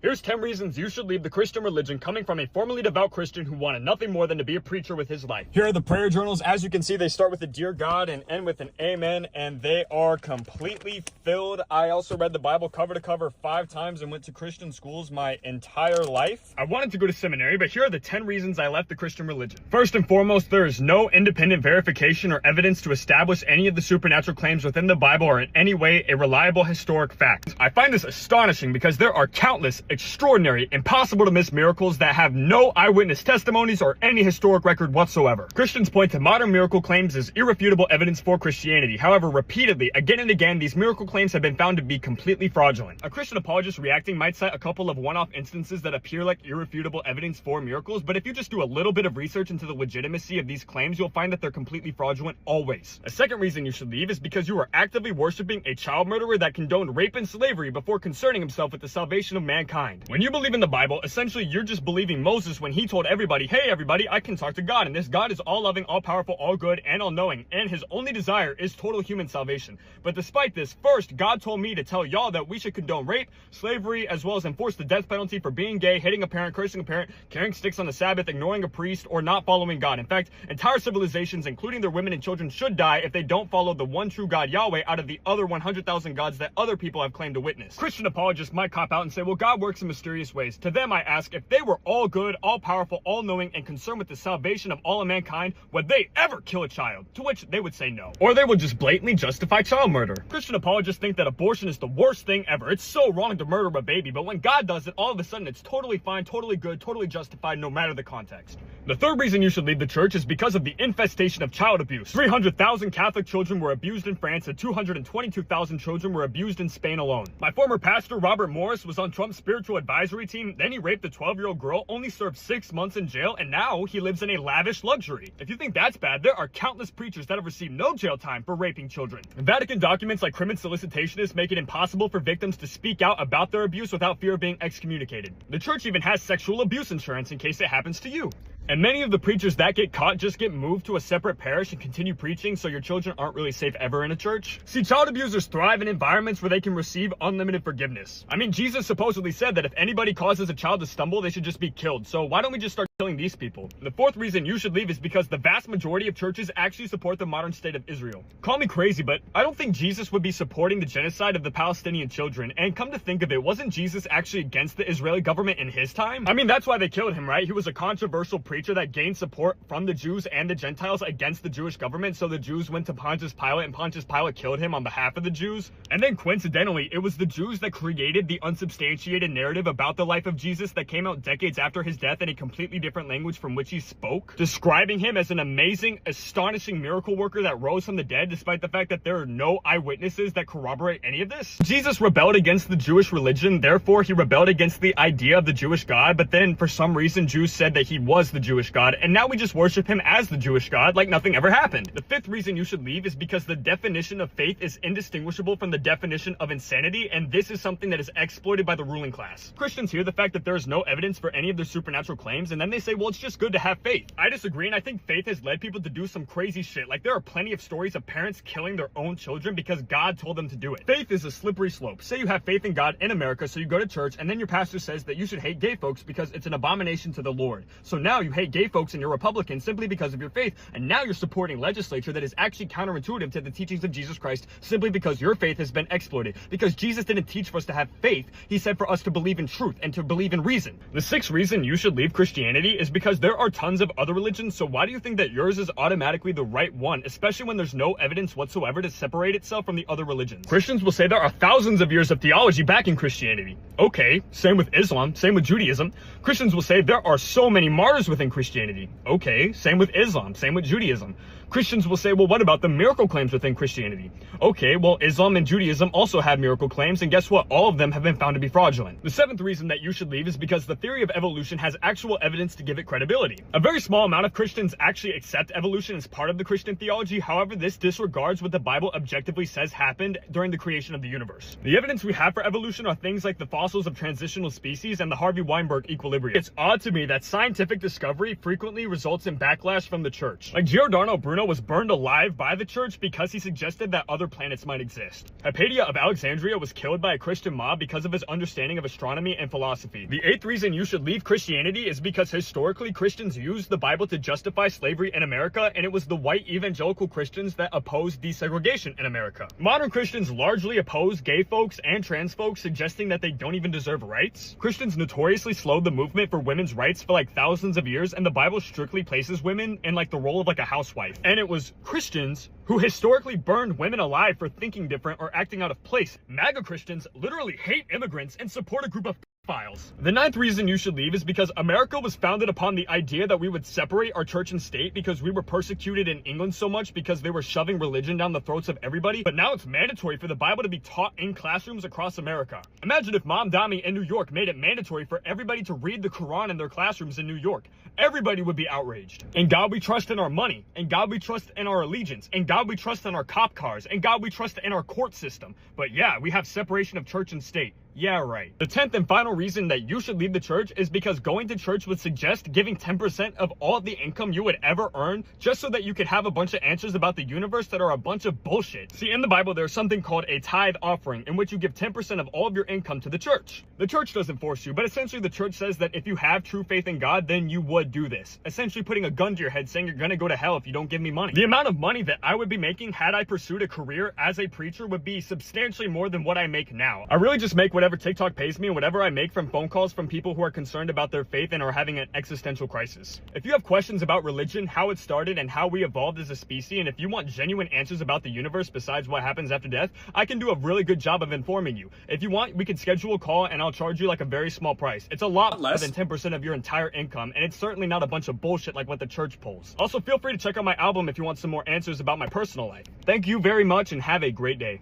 Here's 10 reasons you should leave the Christian religion, coming from a formerly devout Christian who wanted nothing more than to be a preacher with his life. Here are the prayer journals. As you can see, they start with a dear God and end with an amen, and they are completely filled. I also read the Bible cover to cover 5 times and went to Christian schools my entire life. I wanted to go to seminary, but here are the 10 reasons I left the Christian religion. First and foremost, there is no independent verification or evidence to establish any of the supernatural claims within the Bible or in any way a reliable historic fact. I find this astonishing because there are countless extraordinary, impossible to miss miracles that have no eyewitness testimonies or any historic record whatsoever. Christians point to modern miracle claims as irrefutable evidence for Christianity. However, repeatedly, again and again, these miracle claims have been found to be completely fraudulent. A Christian apologist reacting might cite a couple of one-off instances that appear like irrefutable evidence for miracles, but if you just do a little bit of research into the legitimacy of these claims, you'll find that they're completely fraudulent always. A second reason you should leave is because you are actively worshiping a child murderer that condoned rape and slavery before concerning himself with the salvation of mankind. When you believe in the Bible, essentially you're just believing Moses when he told everybody, hey everybody, I can talk to God, and this God is all loving, all powerful, all good, and all knowing, and his only desire is total human salvation. But despite this, first, God told me to tell y'all that we should condone rape, slavery, as well as enforce the death penalty for being gay, hitting a parent, cursing a parent, carrying sticks on the Sabbath, ignoring a priest, or not following God. In fact, entire civilizations, including their women and children, should die if they don't follow the one true God, Yahweh, out of the other 100,000 gods that other people have claimed to witness. Christian apologists might cop out and say, well, God works in mysterious ways. To them, I ask, if they were all good, all powerful, all knowing, and concerned with the salvation of all of mankind, would they ever kill a child? To which they would say no. Or they would just blatantly justify child murder. Christian apologists think that abortion is the worst thing ever. It's so wrong to murder a baby, but when God does it, all of a sudden it's totally fine, totally good, totally justified, no matter the context. The third reason you should leave the church is because of the infestation of child abuse. 300,000 Catholic children were abused in France, and 222,000 children were abused in Spain alone. My former pastor, Robert Morris, was on Trump's spiritual advisory team, then he raped a 12-year-old girl, only served 6 months in jail, and now he lives in a lavish luxury. If you think that's bad, there are countless preachers that have received no jail time for raping children. Vatican documents like criminal solicitationists make it impossible for victims to speak out about their abuse without fear of being excommunicated. The church even has sexual abuse insurance in case it happens to you. And many of the preachers that get caught just get moved to a separate parish and continue preaching, so your children aren't really safe ever in a church. See, child abusers thrive in environments where they can receive unlimited forgiveness. I mean, Jesus supposedly said that if anybody causes a child to stumble, they should just be killed. So why don't we just start killing these people? The fourth reason you should leave is because the vast majority of churches actually support the modern state of Israel. Call me crazy, but I don't think Jesus would be supporting the genocide of the Palestinian children. And come to think of it, wasn't Jesus actually against the Israeli government in his time? I mean, that's why they killed him, right? He was a controversial preacher that gained support from the Jews and the Gentiles against the Jewish government, so the Jews went to Pontius Pilate, and Pontius Pilate killed him on behalf of the Jews. And then coincidentally, it was the Jews that created the unsubstantiated narrative about the life of Jesus that came out decades after his death in a completely different language from which he spoke, describing him as an amazing, astonishing miracle worker that rose from the dead, despite the fact that there are no eyewitnesses that corroborate any of this. Jesus rebelled against the Jewish religion, therefore he rebelled against the idea of the Jewish God, but then for some reason Jews said that he was the Jewish God, and now we just worship him as the Jewish God like nothing ever happened. The fifth reason you should leave is because the definition of faith is indistinguishable from the definition of insanity, and this is something that is exploited by the ruling class. Christians hear the fact that there is no evidence for any of their supernatural claims, and then they say, well, it's just good to have faith. I disagree, and I think faith has led people to do some crazy shit. Like, there are plenty of stories of parents killing their own children because God told them to do it. Faith is a slippery slope. Say you have faith in God in America, so you go to church, and then your pastor says that you should hate gay folks because it's an abomination to the Lord. So now you hate gay folks and you're Republican simply because of your faith, and now you're supporting legislature that is actually counterintuitive to the teachings of Jesus Christ simply because your faith has been exploited. Because Jesus didn't teach for us to have faith, he said for us to believe in truth and to believe in reason. The sixth reason you should leave Christianity is because there are tons of other religions, so why do you think that yours is automatically the right one, especially when there's no evidence whatsoever to separate itself from the other religions? Christians will say there are thousands of years of theology backing Christianity. Okay, same with Islam, same with Judaism. Christians will say there are so many martyrs within Christianity. Okay, same with Islam, same with Judaism. Christians will say, well, what about the miracle claims within Christianity? Okay, well, Islam and Judaism also have miracle claims, and guess what? All of them have been found to be fraudulent. The seventh reason that you should leave is because the theory of evolution has actual evidence to give it credibility. A very small amount of Christians actually accept evolution as part of the Christian theology. However, this disregards what the Bible objectively says happened during the creation of the universe. The evidence we have for evolution are things like the fossils of transitional species and the Harvey Weinberg equilibrium. It's odd to me that scientific discovery frequently results in backlash from the church. Like Giordano Bruno Jonah was burned alive by the church because he suggested that other planets might exist. Hypatia of Alexandria was killed by a Christian mob because of his understanding of astronomy and philosophy. The 8th reason you should leave Christianity is because historically Christians used the Bible to justify slavery in America, and it was the white evangelical Christians that opposed desegregation in America. Modern Christians largely oppose gay folks and trans folks, suggesting that they don't even deserve rights. Christians notoriously slowed the movement for women's rights for like thousands of years, and the Bible strictly places women in like the role of like a housewife. And it was Christians who historically burned women alive for thinking different or acting out of place. MAGA Christians literally hate immigrants and support a group of files. The 9th reason you should leave is because America was founded upon the idea that we would separate our church and state because we were persecuted in England so much because they were shoving religion down the throats of everybody. But now it's mandatory for the Bible to be taught in classrooms across America. Imagine if Mom Dami in New York made it mandatory for everybody to read the Quran in their classrooms in New York. Everybody would be outraged. In God we trust in our money. In God we trust in our allegiance. In God we trust in our cop cars. In God we trust in our court system. But yeah, we have separation of church and state. Yeah, right. The 10th and final reason that you should leave the church is because going to church would suggest giving 10% of all of the income you would ever earn just so that you could have a bunch of answers about the universe that are a bunch of bullshit. See, in the Bible, there's something called a tithe offering in which you give 10% of all of your income to the church. The church doesn't force you, but essentially the church says that if you have true faith in God, then you would do this. Essentially putting a gun to your head saying you're gonna go to hell if you don't give me money. The amount of money that I would be making had I pursued a career as a preacher would be substantially more than what I make now. I really just make whatever TikTok pays me and whatever I make from phone calls from people who are concerned about their faith and are having an existential crisis. If you have questions about religion, how it started, and how we evolved as a species, and if you want genuine answers about the universe besides what happens after death, I can do a really good job of informing you. If you want, we can schedule a call and I'll charge you like a very small price. It's a lot less than 10% of your entire income, and it's certainly not a bunch of bullshit like what the church pulls. Also, feel free to check out my album if you want some more answers about my personal life. Thank you very much and have a great day.